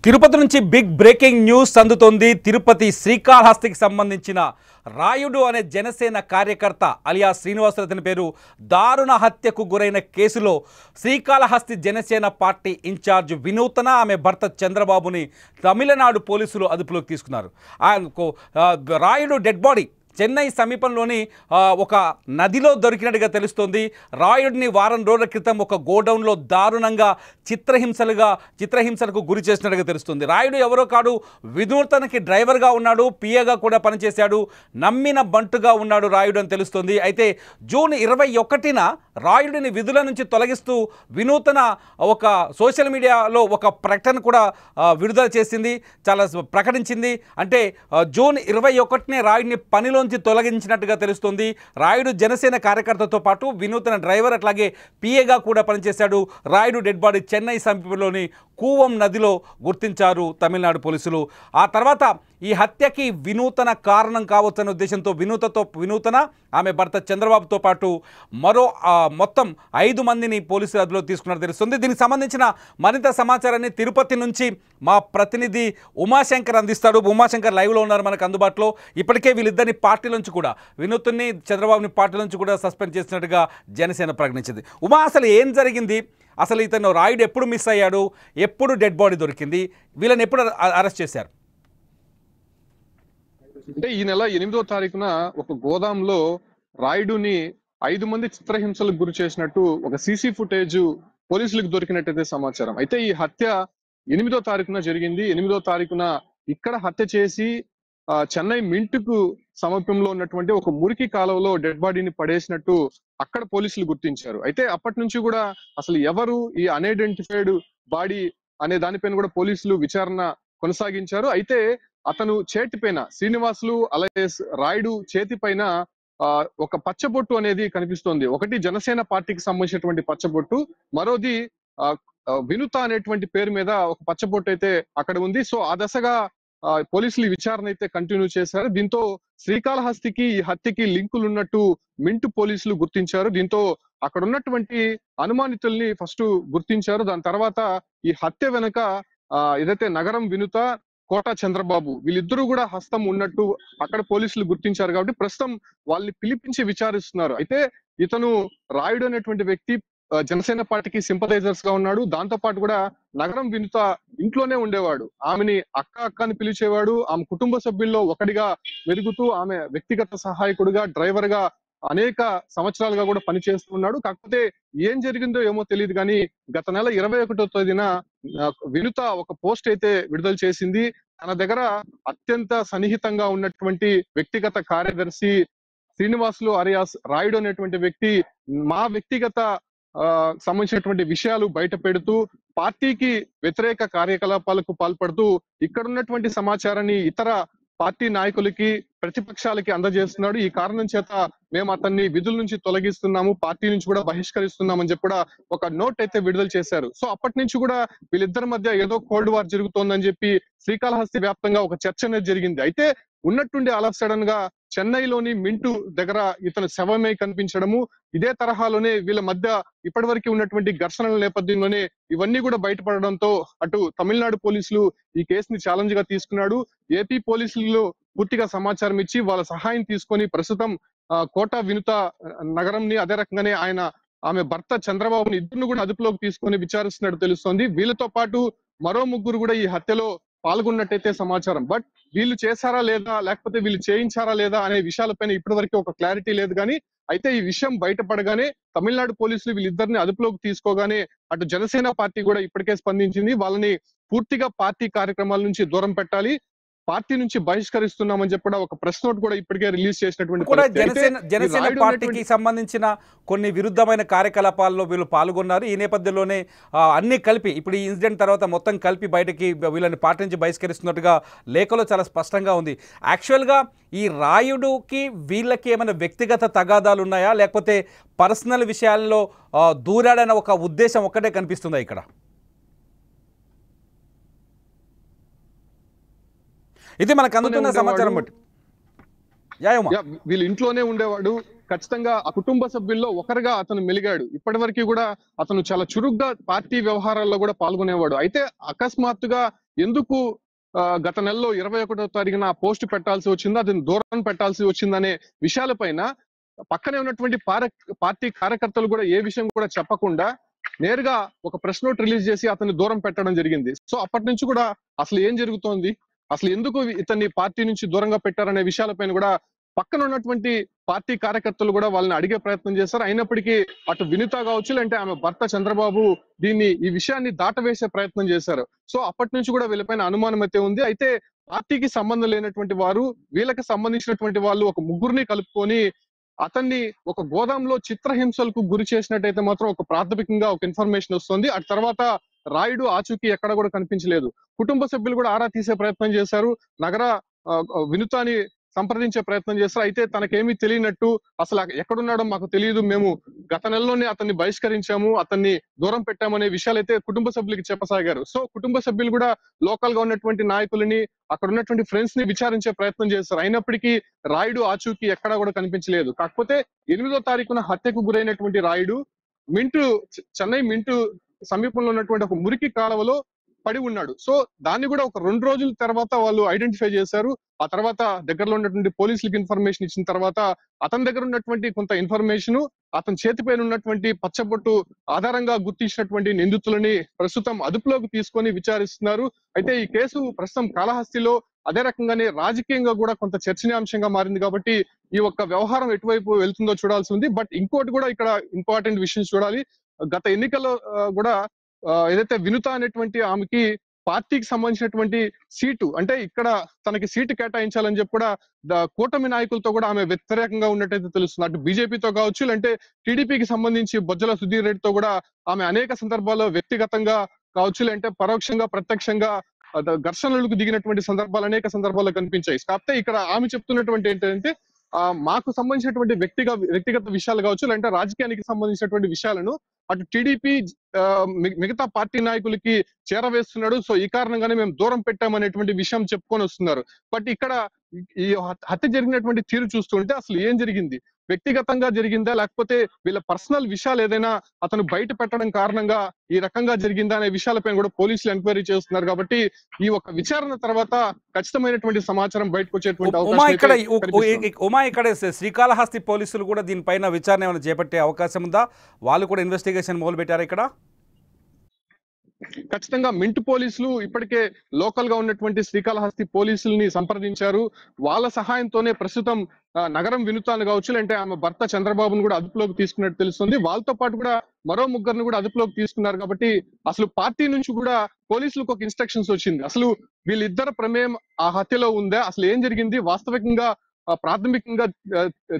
తిరుపతి నుంచి big breaking news అందుతోంది. తిరుపతి శ్రీకాళహస్తికి సంబంధించిన రాయుడు అనే జనసేన కార్యకర్త అలియా శ్రీనివాసరావు పేరు దారుణ హత్యకు గురైన కేసులో శ్రీకాళహస్తి జనసేన పార్టీ ఇన్ఛార్జ్ వినూతన ఆమె భర్త చంద్రబాబుని తమిళనాడు పోలీసులు అదుపులోకి తీసుకున్నారు. రాయుడు డెడ్ బాడీ చెన్నై సమీపంలోని ఒక నదిలో దొరికినట్టుగా తెలుస్తోంది. రాయుడిని వారం రోజుల క్రితం ఒక గోడౌన్లో దారుణంగా చిత్రహింసలకు గురి చేసినట్టుగా తెలుస్తుంది. రాయుడు ఎవరో కాడు, వినూతనకి డ్రైవర్గా ఉన్నాడు, పిఏగా కూడా పనిచేశాడు, నమ్మిన బంటుగా ఉన్నాడు రాయుడు అని తెలుస్తుంది. అయితే జూన్ 21న రాయుడిని విధుల నుంచి తొలగిస్తూ వినూతన ఒక సోషల్ మీడియాలో ఒక ప్రకటన కూడా విడుదల చేసింది, ప్రకటించింది. అంటే జూన్ 21నే రాయుడిని పనిలో తొలగించినట్టుగా తెలుస్తుంది. రాయుడు జనసేన కార్యకర్తతో పాటు వినూతన డ్రైవర్ అట్లాగే పిఏగా కూడా పనిచేశాడు. రాయుడు డెడ్ బాడీ చెన్నై సమీపంలోని కూవం నదిలో గుర్తించారు తమిళనాడు పోలీసులు. ఆ తర్వాత ఈ హత్యకి వినూతన కారణం కావచ్చనే ఉద్దేశంతో వినూతన ఆమె భర్త చంద్రబాబుతో పాటు మరో మొత్తం 5 మందిని పోలీసులు అదుపులో తీసుకున్నట్టు తెలుస్తుంది. దీనికి సంబంధించిన మరింత సమాచారాన్ని తిరుపతి నుంచి మా ప్రతినిధి ఉమాశంకర్ అందిస్తాడు. ఉమాశంకర్ లైవ్లో ఉన్నారు మనకు అందుబాటులో. ఇప్పటికే వీళ్ళిద్దరిని పార్టీ నుంచి కూడా, వినూత్ని చంద్రబాబుని పార్టీ నుంచి కూడా సస్పెండ్ చేసినట్టుగా జనసేన ప్రకటించింది. ఉమా, అసలు ఏం జరిగింది? అసలు ఇతను రాయుడు ఎప్పుడు మిస్ అయ్యాడు, ఎప్పుడు డెడ్ బాడీ దొరికింది, వీళ్ళని ఎప్పుడు అరెస్ట్ చేశారు? అంటే ఈ నెల 8వ తారీఖున ఒక గోదాంలో రాయుడుని 5 మంది చిత్రహింసలకు గురి చేసినట్టు ఒక సీసీ ఫుటేజ్ పోలీసులకు దొరికినట్టయితే సమాచారం. అయితే ఈ హత్య 8వ తారీఖున జరిగింది. 8వ తారీఖున ఇక్కడ హత్య చేసి చెన్నై మింటుకు సమీపంలో ఉన్నటువంటి ఒక మురికి కాలువలో డెడ్ బాడీని పడేసినట్టు అక్కడ పోలీసులు గుర్తించారు. అయితే అప్పటి నుంచి కూడా అసలు ఎవరు ఈ అన్ఐడెంటిఫైడ్ బాడీ అనే దానిపైన కూడా పోలీసులు విచారణ కొనసాగించారు. అయితే అతను చేతిపైన, శ్రీనివాసులు అలాగే రాయుడు చేతిపైన ఒక పచ్చబొట్టు అనేది కనిపిస్తోంది. ఒకటి జనసేన పార్టీకి సంబంధించినటువంటి పచ్చబొట్టు, మరోది వినుత అనేటువంటి పేరు మీద ఒక పచ్చబొట్టు అయితే అక్కడ ఉంది. సో ఆ దశగా పోలీసులు ఈ విచారణ అయితే కంటిన్యూ చేశారు. దీంతో శ్రీకాళహస్తికి ఈ హత్యకి లింకులు ఉన్నట్టు మింటు పోలీసులు గుర్తించారు. దీంతో అక్కడ ఉన్నటువంటి అనుమానితుల్ని ఫస్ట్ గుర్తించారు. దాని తర్వాత ఈ హత్య వెనుక ఏదైతే నగరం వినుత, కోట చంద్రబాబు వీళ్ళిద్దరూ కూడా హస్తం ఉన్నట్టు అక్కడ పోలీసులు గుర్తించారు. కాబట్టి ప్రస్తుతం వాళ్ళని పిలిపించి విచారిస్తున్నారు. అయితే ఇతను రాయుడు అనేటువంటి వ్యక్తి జనసేన పార్టీకి సింపథైజర్స్ గా ఉన్నాడు. దాంతో పాటు కూడా నగరం వినుత ఇంట్లోనే ఉండేవాడు. ఆమెని అక్క అని పిలిచేవాడు. ఆమె కుటుంబ సభ్యుల్లో ఒకటిగా మెరుగుతూ ఆమె వ్యక్తిగత సహాయకుడుగా, డ్రైవర్ గా అనేక సంవత్సరాలుగా కూడా పనిచేస్తున్నాడు. కాకపోతే ఏం జరిగిందో ఏమో తెలియదు కానీ గత నెల 21వ తేదీన వినుత ఒక పోస్ట్ అయితే విడుదల చేసింది. తన దగ్గర అత్యంత సన్నిహితంగా ఉన్నటువంటి వ్యక్తిగత కార్యదర్శి శ్రీనివాసులు అరియాస్ రాయుడు అనేటువంటి వ్యక్తి మా వ్యక్తిగత సంబంధించినటువంటి విషయాలు బయట పెడుతూ పార్టీకి వ్యతిరేక కార్యకలాపాలకు పాల్పడుతూ ఇక్కడ ఉన్నటువంటి సమాచారాన్ని ఇతర పార్టీ నాయకులకి, ప్రతిపక్షాలకి అందజేస్తున్నాడు. ఈ కారణం చేత మేము అతన్ని విధుల నుంచి తొలగిస్తున్నాము, పార్టీ నుంచి కూడా బహిష్కరిస్తున్నామని చెప్పి కూడా ఒక నోట్ అయితే విడుదల చేశారు. సో అప్పటి నుంచి కూడా వీళ్ళిద్దరి మధ్య ఏదో కోల్డ్ వార్ జరుగుతోందని చెప్పి శ్రీకాళహస్తి వ్యాప్తంగా ఒక చర్చ అనేది జరిగింది. అయితే ఉన్నట్టుండి అలా సడన్ గా చెన్నైలోని మింటు దగ్గర ఇతను శవమై కనిపించడము, ఇదే తరహాలోనే వీళ్ళ మధ్య ఇప్పటి ఉన్నటువంటి ఘర్షణల నేపథ్యంలోనే ఇవన్నీ కూడా బయటపడడంతో అటు తమిళనాడు పోలీసులు ఈ కేసుని ఛాలెంజ్ గా తీసుకున్నాడు. ఏపీ పోలీసులు పూర్తిగా సమాచారం ఇచ్చి వాళ్ళ సహాయం తీసుకొని ప్రస్తుతం కోట వినుత నగరంని, అదే రకంగానే ఆమె భర్త చంద్రబాబుని ఇద్దరిని కూడా అదుపులోకి తీసుకొని విచారిస్తున్నట్టు తెలుస్తోంది. వీళ్ళతో పాటు మరో 3 కూడా ఈ హత్యలో పాల్గొన్నట్టయితే సమాచారం. బట్ వీళ్ళు చేశారా లేదా, లేకపోతే వీళ్ళు చేయించారా లేదా అనే విషయాలపైన ఇప్పటి ఒక క్లారిటీ లేదు. కానీ అయితే ఈ విషయం బయటపడగానే తమిళనాడు పోలీసులు వీళ్ళిద్దరిని అదుపులోకి తీసుకోగానే అటు జనసేన పార్టీ కూడా ఇప్పటికే స్పందించింది. వాళ్ళని పూర్తిగా పార్టీ కార్యక్రమాల నుంచి దూరం పెట్టాలి, పార్టీ నుంచి బహిష్కరిస్తున్నామని చెప్పి ఒక ప్రెస్ నోట్ కూడా ఇప్పటికే రిలీజ్ చేసినటువంటి జనసేన పార్టీకి సంబంధించిన కొన్ని విరుద్ధమైన కార్యకలాపాల్లో వీళ్ళు పాల్గొన్నారు. ఈ నేపథ్యంలోనే అన్ని కలిపి ఇప్పుడు ఈ ఇన్సిడెంట్ తర్వాత మొత్తం కలిపి బయటకి వీళ్ళని పార్టీ నుంచి బహిష్కరిస్తున్నట్టుగా లేఖలో చాలా స్పష్టంగా ఉంది. యాక్చువల్గా ఈ రాయుడుకి వీళ్ళకి ఏమైనా వ్యక్తిగత తగాదాలు ఉన్నాయా, లేకపోతే పర్సనల్ విషయాల్లో దూరాడన్న ఒక ఉద్దేశం ఒక్కటే కనిపిస్తుందా ఇక్కడ? ఇది మనకు అందుతున్న సమాచారం బట్టి వీళ్ళ ఇంట్లోనే ఉండేవాడు. ఖచ్చితంగా ఆ కుటుంబ సభ్యుల్లో ఒకరిగా అతను మెలిగాడు. ఇప్పటి వరకు కూడా అతను చాలా చురుగ్గా పార్టీ వ్యవహారాల్లో కూడా పాల్గొనేవాడు. అయితే అకస్మాత్తుగా ఎందుకు గత నెలలో 21వ తారీఖున ఆ పోస్ట్ పెట్టాల్సి వచ్చిందో, అది దూరం పెట్టాల్సి వచ్చిందనే విషయాలపైన పక్కనే ఉన్నటువంటి పార్టీ కార్యకర్తలు కూడా ఏ విషయం కూడా చెప్పకుండా నేరుగా ఒక ప్రెస్ నోట్ రిలీజ్ చేసి అతన్ని దూరం పెట్టడం జరిగింది. సో అప్పటి నుంచి కూడా అసలు ఏం జరుగుతోంది, అసలు ఎందుకు ఇతన్ని పార్టీ నుంచి దూరంగా పెట్టారనే విషయాలపైన కూడా పక్కన ఉన్నటువంటి పార్టీ కార్యకర్తలు కూడా వాళ్ళని అడిగే ప్రయత్నం చేశారు. అయినప్పటికీ అటు వినిత కావచ్చు, లేదంటే ఆమె భర్త చంద్రబాబు ఈ విషయాన్ని దాటవేసే ప్రయత్నం చేశారు. సో అప్పటి నుంచి కూడా వీళ్ళపైన అనుమానం అయితే ఉంది. అయితే పార్టీకి సంబంధం లేనటువంటి వారు, వీళ్ళకి సంబంధించినటువంటి వాళ్ళు ఒక ముగ్గురిని కలుపుకొని అతన్ని ఒక గోదాంలో చిత్రహింసలకు గురి చేసినట్టయితే మాత్రం ఒక ప్రాథమికంగా ఒక ఇన్ఫర్మేషన్ వస్తుంది. ఆ తర్వాత రాయుడు ఆచూకీ ఎక్కడ కూడా కనిపించలేదు. కుటుంబ సభ్యులు కూడా ఆరా తీసే ప్రయత్నం చేశారు. నగర వినుతాని సంప్రదించే ప్రయత్నం చేస్తారు. అయితే తనకేమీ తెలియనట్టు, అసలు ఎక్కడున్నాడో మాకు తెలియదు, మేము గత నెలలోనే అతన్ని బహిష్కరించాము, అతన్ని దూరం పెట్టామనే విషయాలు అయితే కుటుంబ సభ్యులకి చెప్పసాగారు. సో కుటుంబ సభ్యులు కూడా లోకల్ గా ఉన్నటువంటి నాయకులని, అక్కడ ఉన్నటువంటి ఫ్రెండ్స్ ని విచారించే ప్రయత్నం చేస్తారు. అయినప్పటికీ రాయుడు ఆచూకీ ఎక్కడా కూడా కనిపించలేదు. కాకపోతే 8వ తారీఖున హత్యకు గురైనటువంటి రాయుడు చెన్నై మింటూ సమీపంలో ఉన్నటువంటి ఒక మురికి కాలువలో పడి ఉన్నాడు. సో దాన్ని కూడా ఒక 2 రోజుల తర్వాత వాళ్ళు ఐడెంటిఫై చేశారు. ఆ తర్వాత దగ్గరలో ఉన్నటువంటి పోలీసులకు ఇన్ఫర్మేషన్ ఇచ్చిన తర్వాత అతని దగ్గర ఉన్నటువంటి కొంత ఇన్ఫర్మేషన్, అతని చేతిపైన ఉన్నటువంటి పచ్చబొట్టు ఆధారంగా గుర్తించినటువంటి నిందితులని ప్రస్తుతం అదుపులోకి తీసుకొని విచారిస్తున్నారు. అయితే ఈ కేసు ప్రస్తుతం కాళహస్తిలో అదే రకంగానే రాజకీయంగా కూడా కొంత చర్చనీయాంశంగా మారింది. కాబట్టి ఈ ఒక్క వ్యవహారం ఎటువైపు వెళ్తుందో చూడాల్సి ఉంది. బట్ ఇంకోటి కూడా ఇక్కడ ఇంపార్టెంట్ విషయం చూడాలి. గత ఎన్నికల్లో కూడా ఏదైతే వినుత అనేటువంటి ఆమెకి పార్టీకి సంబంధించినటువంటి సీటు, అంటే ఇక్కడ తనకి సీటు కేటాయించాలని చెప్పి కూడా కూటమి నాయకులతో కూడా ఆమె వ్యతిరేకంగా ఉన్నట్టయితే తెలుస్తుంది. అటు బీజేపీతో కావచ్చు, లేదంటే టీడీపీకి సంబంధించి బొజ్జల సుధీర్ రెడ్డితో కూడా ఆమె అనేక సందర్భాల్లో వ్యక్తిగతంగా కావచ్చు, లేదంటే పరోక్షంగా ప్రత్యక్షంగా ఘర్షణలకు దిగినటువంటి సందర్భాలు అనేక సందర్భాల్లో కనిపించాయి. కాకపోతే ఇక్కడ ఆమె చెప్తున్నటువంటి ఏంటంటే మాకు సంబంధించినటువంటి వ్యక్తిగత విషయాలు కావచ్చు, లేదంటే రాజకీయానికి సంబంధించినటువంటి విషయాలను అటు టీడీపీ మిగతా పార్టీ నాయకులకి చేరవేస్తున్నాడు. సో ఈ కారణంగానే మేము దూరం పెట్టామనేటువంటి విషయం చెప్పుకొని వస్తున్నారు. బట్ ఇక్కడ ఈ హత్య జరిగినటువంటి తీరు చూస్తుంటే అసలు ఏం జరిగింది, వ్యక్తిగతంగా జరిగిందా, లేకపోతే వీళ్ళ పర్సనల్ విషయాలు ఏదైనా అతను బయట పెట్టడం కారణంగా ఈ రకంగా జరిగిందా అనే విషయాలపైన కూడా పోలీసులు ఎంక్వైరీ చేస్తున్నారు. కాబట్టి ఈ ఒక విచారణ తర్వాత ఖచ్చితమైనటువంటి సమాచారం బయటకు వచ్చేటువంటి ఉమా, ఇక్కడ శ్రీకాళహస్తి పోలీసులు కూడా దీనిపైన విచారణ ఏమైనా చేపట్టే అవకాశం ఉందా? వాళ్ళు కూడా ఇన్వెస్టిగేషన్ మొదలు పెట్టారు ఇక్కడ? ఖచ్చితంగా మింట్ పోలీసులు ఇప్పటికే లోకల్ గా ఉన్నటువంటి శ్రీకాళహస్తి పోలీసుల్ని సంప్రదించారు. వాళ్ళ సహాయంతోనే ప్రస్తుతం నగరం వినుతాను కావచ్చు, లేదంటే ఆమె భర్త చంద్రబాబును కూడా అదుపులోకి తీసుకున్నట్టు తెలుస్తుంది. వాళ్ళతో పాటు కూడా మరో ముగ్గురిని కూడా అదుపులోకి తీసుకున్నారు. కాబట్టి అసలు పార్టీ నుంచి కూడా పోలీసులకు ఒక ఇన్స్ట్రక్షన్స్ వచ్చింది. అసలు వీళ్ళిద్దరు ప్రమేయం ఆ హత్యలో ఉందా, అసలు ఏం జరిగింది, వాస్తవికంగా ప్రాథమికంగా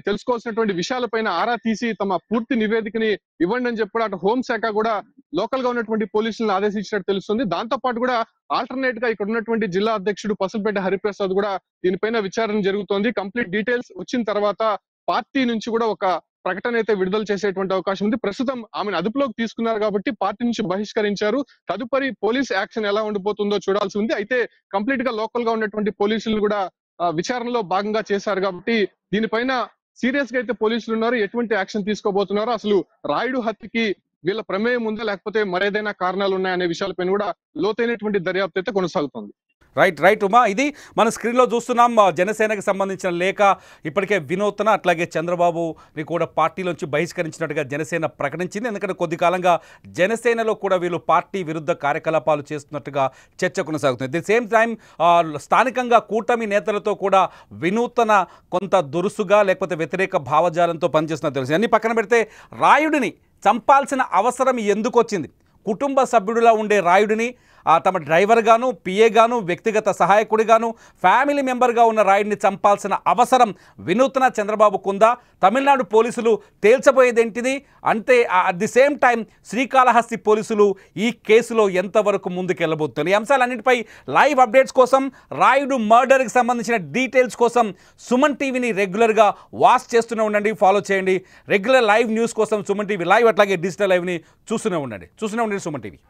తెలుసుకోవాల్సినటువంటి విషయాలపైన ఆరా తీసి తమ పూర్తి నివేదికని ఇవ్వండి అని చెప్పి అటు హోంశాఖ కూడా లోకల్ గా ఉన్నటువంటి పోలీసులను ఆదేశించినట్టు తెలుస్తుంది. దాంతో పాటు కూడా ఆల్టర్నేట్ గా ఇక్కడ ఉన్నటువంటి జిల్లా అధ్యక్షుడు పసులపేట హరిప్రసాద్ కూడా దీనిపైన విచారణ జరుగుతోంది. కంప్లీట్ డీటెయిల్స్ వచ్చిన తర్వాత పార్టీ నుంచి కూడా ఒక ప్రకటన అయితే విడుదల చేసేటువంటి అవకాశం ఉంది. ప్రస్తుతం ఆమెను అదుపులోకి తీసుకున్నారు కాబట్టి పార్టీ నుంచి బహిష్కరించారు. తదుపరి పోలీస్ యాక్షన్ ఎలా ఉండిపోతుందో చూడాల్సి ఉంది. అయితే కంప్లీట్ గా లోకల్ గా ఉన్నటువంటి పోలీసులు కూడా విచారణలో భాగంగా చేశారు. కాబట్టి దీనిపైన సీరియస్ గా అయితే పోలీసులు ఉన్నారు. ఎటువంటి యాక్షన్ తీసుకోబోతున్నారు, అసలు రాయుడు హత్యకి వీళ్ళ ప్రమేయం ఉందా, లేకపోతే మరేదైనా కారణాలు ఉన్నాయనే విషయాలపైన కూడా లోతైనటువంటి దర్యాప్తు అయితే కొనసాగుతుంది. రైట్ ఉమా, ఇది మన స్క్రీన్లో చూస్తున్నాం. జనసేనకి సంబంధించిన లేఖ ఇప్పటికే వినూత్న అట్లాగే చంద్రబాబుని కూడా పార్టీలోంచి బహిష్కరించినట్టుగా జనసేన ప్రకటించింది. ఎందుకంటే కొద్ది కాలంగా జనసేనలో కూడా వీళ్ళు పార్టీ విరుద్ధ కార్యకలాపాలు చేస్తున్నట్టుగా చర్చ కొనసాగుతుంది. ది సేమ్ టైం స్థానికంగా కూటమి నేతలతో కూడా వినూత్న కొంత దురుసుగా లేకపోతే వ్యతిరేక భావజాలంతో పనిచేస్తున్నట్టు తెలుసు. అన్ని పక్కన పెడితే రాయుడిని చంపాల్సిన అవసరం ఎందుకు వచ్చింది? కుటుంబ సభ్యుడిలా ఉండే రాయుడిని తమ డ్రైవర్గాను, పిఏగాను, వ్యక్తిగత సహాయకుడిగాను, ఫ్యామిలీ మెంబర్గా ఉన్న రాయుడిని చంపాల్సిన అవసరం వినూత్న చంద్రబాబుకుందా? తమిళనాడు పోలీసులు తేల్చబోయేదేంటిది అంటే at the same time Srikalahasti పోలీసులు ఈ కేసులో ఎంతవరకు ముందుకెళ్ళబోతున్నారు? ఈ అంశాలన్నింటిపై లైవ్ అప్డేట్స్ కోసం, రాయుడు మర్డర్కి సంబంధించిన డీటెయిల్స్ కోసం సుమన్ టీవీని రెగ్యులర్గా వాచ్ చేస్తూనే ఉండండి, ఫాలో చేయండి. రెగ్యులర్ లైవ్ న్యూస్ కోసం సుమన్ టీవీ లైవ్ అట్లాగే డిజిటల్ లైవ్ని చూస్తూనే ఉండండి సుమన్ టీవీ.